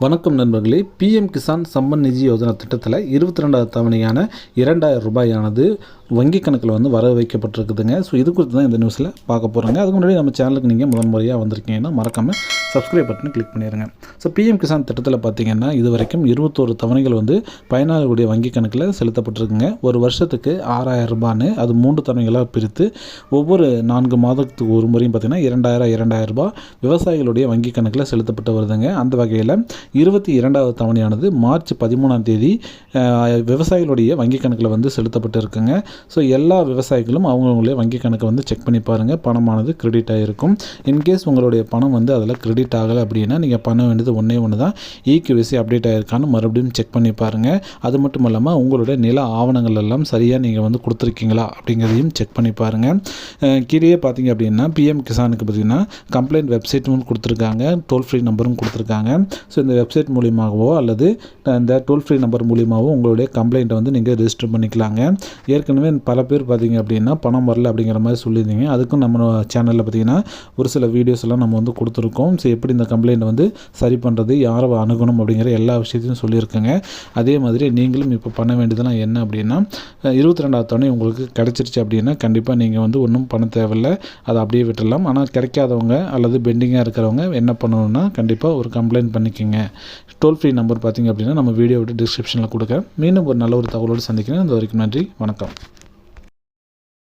வணக்கம் நண்பர்களே, PM Kisan summon நிதி யோஜனா திட்டத்தில் 22வது தவணையான 2000 ரூபாயானது வங்கி கணக்கில் வர வைக்கப்பட்டிருக்குதுங்க. ஸோ இது குறித்து தான் இந்த நியூஸில் பார்க்க போகிறோங்க. அதுக்கு முன்னாடி நம்ம சேனலுக்கு நீங்கள் முறையாக வந்திருக்கீங்கன்னா மறக்காமல் சப்ஸ்கிரைப் பட்டனை கிளிக் பண்ணிடுங்க. ஸோ பிஎம் கிசான் திட்டத்தில் பார்த்தீங்கன்னா இது வரைக்கும் 21 தவணைகள் பயனாளர்களுடைய வங்கி கணக்கில் செலுத்தப்பட்டிருக்குங்க. ஒரு வருஷத்துக்கு 6000 ரூபான்னு அது 3 தவணைகளாக பிரித்து ஒவ்வொரு 4 மாதத்துக்கு ஒரு முறையும் பார்த்தீங்கன்னா 2000 ரூபாய் விவசாயிகளுடைய வங்கி கணக்கில் செலுத்தப்பட்டு வருதுங்க. அந்த வகையில் 22வது தவணையானது மார்ச் 13ஆம் தேதி விவசாயிகளுடைய வங்கி கணக்கில் செலுத்தப்பட்டு இருக்குங்க. ஸோ எல்லா விவசாயிகளும் அவங்களுடைய வங்கி கணக்கை செக் பண்ணி பாருங்கள், பணமானது கிரெடிட் ஆகிருக்கும். இன்கேஸ் உங்களுடைய பணம் அதில் கிரெடிட் ஆகலை அப்படின்னா நீங்கள் பண்ண வேண்டியது ஒன்று தான், இகேஒய்சி அப்டேட் ஆகிருக்கான்னு மறுபடியும் செக் பண்ணி பாருங்கள். அது மட்டும் இல்லாமல் உங்களுடைய நில ஆவணங்கள் எல்லாம் சரியாக நீங்கள் கொடுத்துருக்கீங்களா அப்படிங்கிறதையும் செக் பண்ணி பாருங்கள். கீழே பார்த்தீங்க அப்படின்னா பிஎம் கிசானுக்கு பார்த்தீங்கன்னா கம்ப்ளைண்ட் வெப்சைட்டும் கொடுத்துருக்காங்க, டோல் ஃப்ரீ நம்பரும் கொடுத்துருக்காங்க. ஸோ இந்த வெப்சைட் மூலியமாகவோ அல்லது இந்த டோல் ஃப்ரீ நம்பர் மூலியமாகவோ உங்களுடைய கம்ப்ளைண்ட்டை நீங்கள் ரெஜிஸ்டர் பண்ணிக்கலாங்க. ஏற்கனவே பல பேர் பார்த்தீங்க அப்படின்னா பணம் வரல அப்படிங்கிற மாதிரி சொல்லியிருந்தீங்க. அதுக்கும் நம்ம சேனலில் பார்த்தீங்கன்னா ஒரு சில வீடியோஸ் எல்லாம் நம்ம கொடுத்துருக்கோம். ஸோ எப்படி இந்த கம்ப்ளைண்ட் சரி பண்ணுறது, யாரை அணுகணும் அப்படிங்கிற எல்லா விஷயத்தையும் சொல்லியிருக்கேங்க. அதே மாதிரி நீங்களும் இப்போ பண்ண வேண்டியதெல்லாம் என்ன அப்படின்னா 22வது தவணை உங்களுக்கு கிடச்சிருச்சு அப்படின்னா கண்டிப்பாக நீங்கள் ஒன்றும் பண்ண தேவையில்லை, அதை அப்படியே விட்டுடலாம். ஆனால் கிடைக்காதவங்க அல்லது பெண்டிங்காக இருக்கிறவங்க என்ன பண்ணணும்னா கண்டிப்பாக ஒரு கம்ப்ளைண்ட் பண்ணிக்கோங்க. டோல் ஃப்ரீ நம்பர் பார்த்தீங்க அப்படின்னா நம்ம வீடியோவோட டிஸ்கிரிப்ஷனில் கொடுக்க. மீண்டும் ஒரு நல்ல ஒரு தகவலோடு சந்திக்கிறேன். அது வரைக்கும் நன்றி, வணக்கம்.